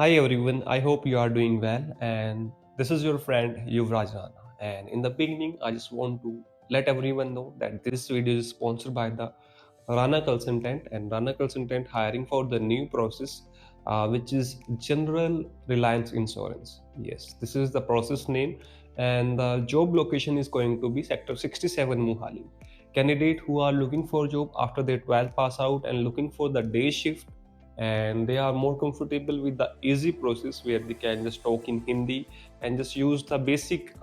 Hi everyone, I hope you are doing well. And this is your friend Yuvraj Rana. And in the beginning, I just want to let everyone know that this video is sponsored by the Rana Consultant and Rana Consultant hiring for the new process, which is General Reliance Insurance. Yes, this is the process name, and the job location is going to be Sector 67 Mohali. Candidate who are looking for job after their 12th pass out and looking for the day shift, and they are more comfortable with the easy process where they can just talk in Hindi and just use the basic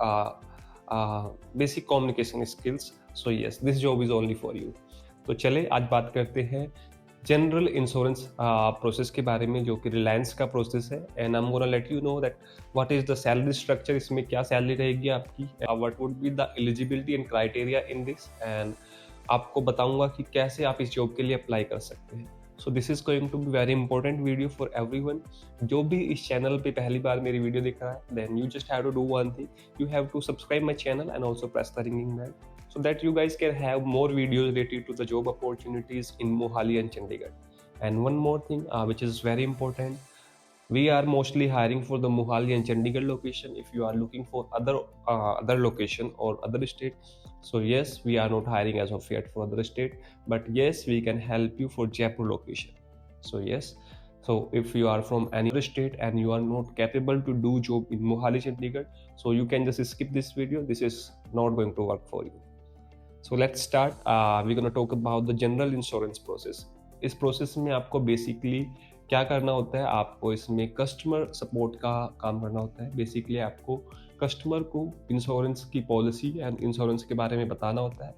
communication skills. So yes, this job is only for you. तो चले आज बात करते हैं general insurance process के बारे में, जो कि रिलायंस का प्रोसेस है। And I am gonna let you know that what is the salary structure, इसमें क्या सैलरी रहेगी आपकी, what would be the eligibility and criteria in this, and आपको बताऊंगा कि कैसे आप इस जॉब के लिए अप्लाई कर सकते हैं। So this is going to be very important video for everyone. जो भी इस चैनल पे पहली बार मेरी वीडियो देख रहा है, then you just have to do one thing, you have to subscribe my channel and also press the ringing bell so that you guys can have more videos related to the job opportunities in Mohali and Chandigarh. And one more thing, which is very important, we are mostly hiring for the Mohali and Chandigarh location. If you are looking for other location or other state, so yes, we are not hiring as of yet for other state, but yes, we can help you for Jaipur location. So yes, so if you are from any other state and you are not capable to do job in Mohali Chandigarh, so you can just skip this video. This is not going to work for you. So let's start. We gonna talk about the general insurance process. इस process में आपको basically क्या करना होता है, आपको इसमें customer support का काम करना होता है। बेसिकली आपको कस्टमर को इंश्योरेंस की पॉलिसी एंड इंश्योरेंस के बारे में बताना होता है।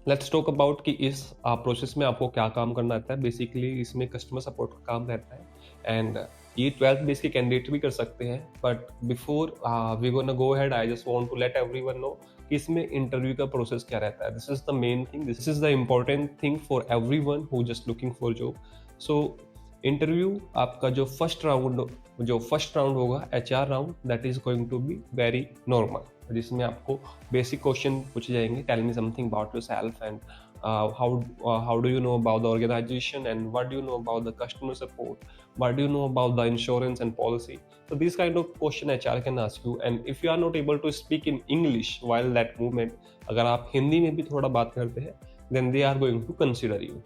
लेट्स टॉक अबाउट कि इस प्रोसेस में आपको क्या काम करना रहता है। बेसिकली इसमें कस्टमर सपोर्ट का काम रहता है, एंड ये 12th बेस के कैंडिडेट भी कर सकते हैं। But before we gonna go ahead, I just want to let everyone know कि इसमें इंटरव्यू का प्रोसेस क्या रहता है। This is the main thing, this is the important thing for everyone who just looking for job. So interview आपका जो first round होगा, HR round, that is going to be very normal, जिसमें आपको basic question पूछे जाएंगे। Tell me something about your self and how do you know about the organization, and what do you know about the customer support, what do you know about the insurance and policy. So these kind of question HR can ask you, and if you are not able to speak in English while that moment, अगर आप हिंदी में भी थोड़ा बात करते हैं, then they are going to consider you.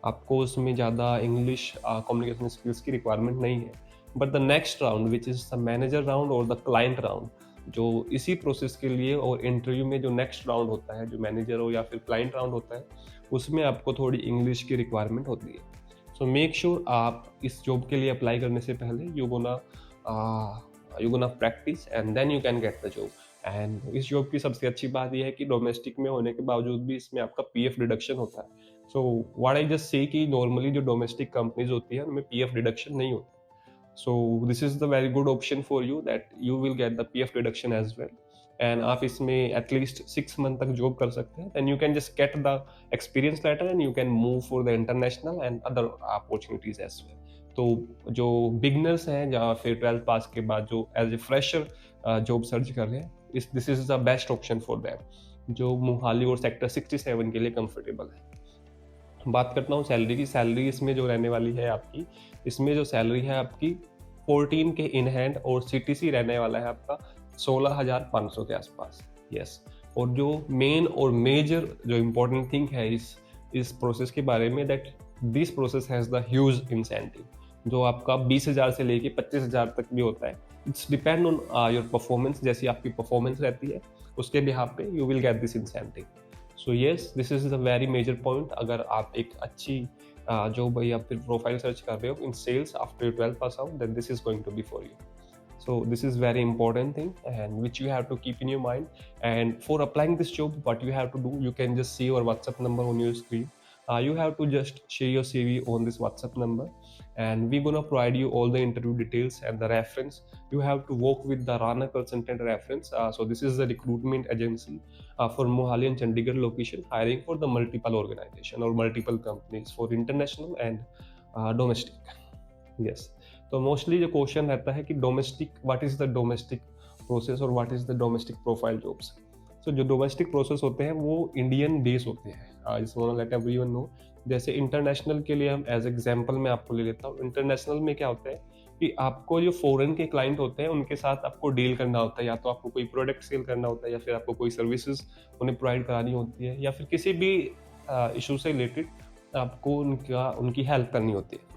आपको उसमें ज़्यादा इंग्लिश कम्युनिकेशन स्किल्स की रिक्वायरमेंट नहीं है। But the next round which is the manager round और द क्लाइंट राउंड, जो इसी प्रोसेस के लिए और इंटरव्यू में जो नेक्स्ट राउंड होता है, जो मैनेजर हो या फिर क्लाइंट राउंड होता है, उसमें आपको थोड़ी इंग्लिश की रिक्वायरमेंट होती है। सो मेक श्योर आप इस जॉब के लिए अप्लाई करने से पहले you gonna practice and then you can get the job. And इस जॉब की सबसे अच्छी बात यह है कि डोमेस्टिक में होने के बावजूद भी इसमें आपका PF डिडक्शन होता है। So what I just say कि नॉर्मली जो डोमेस्टिक कंपनीज होती है उनमें PF डिडक्शन नहीं होता। So this is the very good option for you that you will get the PF deduction as well. And आप इसमें at least 6 month तक जॉब कर सकते हैं, then you can just get the experience letter and you can move for the international and other opportunities as well. तो जो beginners हैं या फिर 12th पास के बाद जो as a fresher job search कर रहे हैं, this is the best option for them, जो मोहाली और सेक्टर 67 के लिए कंफर्टेबल है। बात करता हूँ सैलरी की। सैलरी इसमें जो रहने वाली है आपकी, इसमें जो सैलरी है आपकी 14 के इन हैंड, और CTC रहने वाला है आपका 16,500 के आसपास। यस, और जो मेन और मेजर जो इम्पोर्टेंट थिंग है इस प्रोसेस के बारे में, that this process has the huge incentive, जो आपका 20,000 से लेके 25,000 तक भी होता है। It's depend on your performance. जैसी आपकी परफॉर्मेंस रहती है उसके बिहाफ पे you will get this incentive. So yes, this is the very major point. अगर आप एक अच्छी जॉब या फिर प्रोफाइल सर्च कर रहे हो in sales after your 12th pass out, then this is going to be for you. So this is very important thing and which you have to keep in your mind. And for applying this job, what you have to do, you can just see your WhatsApp number on your screen. You have to just share your CV on this WhatsApp number, and we're gonna provide you all the interview details and the reference. You have to work with the Rana Consultant reference. So this is the recruitment agency for Mohali and Chandigarh location, hiring for the multiple organization or multiple companies for international and domestic. Yes. तो mostly जो question रहता है कि domestic, what is the domestic process और what is the domestic profile jobs. So जो domestic process होते हैं वो इंडियन बेस होते हैं। I just want to let everyone know. जैसे इंटरनेशनल के लिए हम एज एग्जांपल मैं आपको ले लेता हूँ। इंटरनेशनल में क्या होता है कि आपको जो फॉरेन के क्लाइंट होते हैं उनके साथ आपको डील करना होता है, या तो आपको कोई प्रोडक्ट सेल करना होता है, या फिर आपको कोई सर्विसेज उन्हें प्रोवाइड करानी होती है, या फिर किसी भी इशू से रिलेटेड आपको उनकी हेल्प करनी होती है।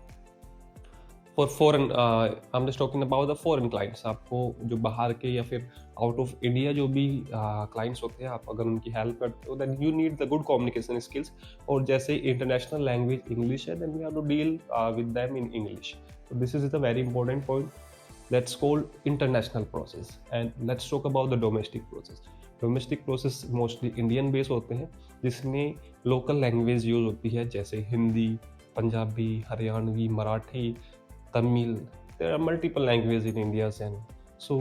For foreign, I am just talking about the foreign clients, आपको जो बाहर के या फिर आउट ऑफ इंडिया जो भी क्लाइंट्स होते हैं, आप अगर उनकी हेल्प करते हो then you need the good communication skills. और जैसे इंटरनेशनल लैंग्वेज इंग्लिश है, then we have to deal with them in English. So this is the very important point. That's called international process. And let's talk about the domestic process. Domestic process mostly Indian based होते हैं, जिसमें local language use होती है, जैसे Hindi, Punjabi, Haryanvi, Marathi, Tamil. There are multiple languages in India, and so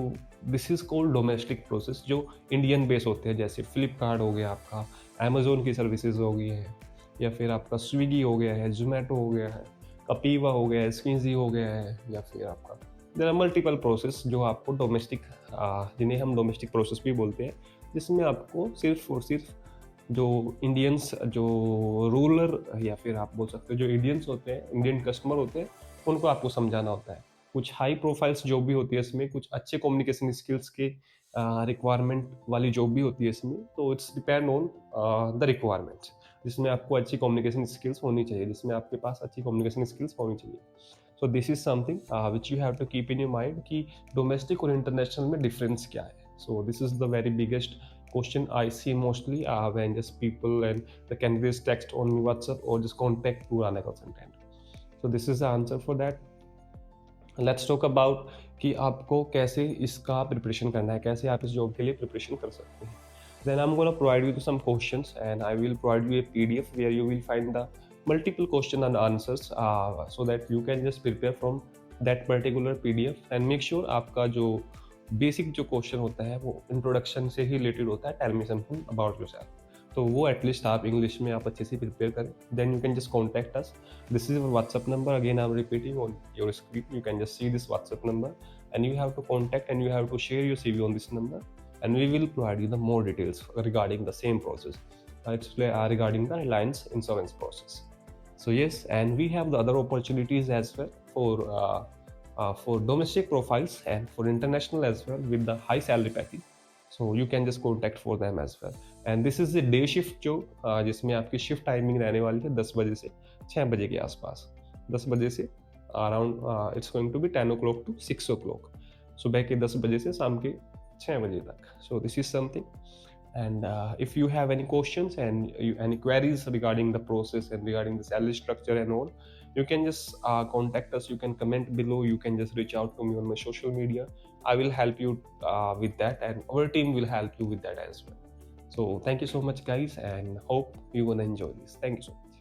this is called domestic process जो Indian based होते हैं, जैसे फ्लिपकार्ट हो गया आपका, Amazon की सर्विसेज हो गई है, या फिर आपका स्विगी हो गया है, जोमेटो हो गया है, कपीवा हो गया है, स्किन्जी हो गया है, या फिर आपका देयर आर मल्टीपल प्रोसेस जो आपको डोमेस्टिक, जिन्हें हम डोमेस्टिक प्रोसेस भी बोलते हैं, जिसमें आपको सिर्फ और सिर्फ जो इंडियंस, जो रूरल या फिर आप बोल सकते हो जो इंडियंस होते हैं, इंडियन कस्टमर होते हैं, उनको आपको समझाना होता है। कुछ हाई प्रोफाइल्स जॉब भी होती है इसमें, कुछ अच्छे कम्युनिकेशन स्किल्स के रिक्वायरमेंट वाली जॉब भी होती है इसमें, तो it's depend on the requirements, जिसमें आपको अच्छी कम्युनिकेशन स्किल्स होनी चाहिए, जिसमें आपके पास अच्छी कम्युनिकेशन स्किल्स होनी चाहिए। So this is something which you have to keep in your mind कि डोमेस्टिक और इंटरनेशनल में डिफरेंस क्या है। So this is the very biggest question I see mostly when just people and the candidates text on WhatsApp or just contact Purana consultant. So this is the answer for that. Let's talk about कि आपको कैसे इसका preparation करना है, कैसे आप इस job के लिए प्रिपरेशन कर सकते हैं। Then I'm going to provide you some questions and I will provide you a PDF where you will find the multiple question and answers so that you can just prepare from that particular PDF and make sure आपका जो basic जो question होता है वो introduction से ही related होता है, tell me something about yourself, तो वो एटलीस्ट आप इंग्लिश में आप अच्छे से प्रिपेयर करें। Then you can just contact us, this is WhatsApp number, again I am repeating on your screen, you can just see this WhatsApp number and you have to contact and you have to share your CV on this number and we will provide you the more details regarding the same process. It's regarding the Reliance insurance process. So yes, and we have the other opportunities as well for domestic profiles and for international as well with the high salary package. So you can just contact for them as well. And this is the day shift जो जिसमें आपकी shift timing रहने वाली है 10 बजे से 6 बजे के आसपास, 10 बजे से around it's going to be 10 o'clock to 6 o'clock, सुबह के 10 बजे से शाम के 6 बजे तक. So this is something. And if you have any questions and any queries regarding the process and regarding the salary structure and all, you can just contact us, you can comment below, you can just reach out to me on my social media. I will help you with that and our team will help you with that as well. So thank you so much guys and hope you gonna enjoy this. Thank you so much.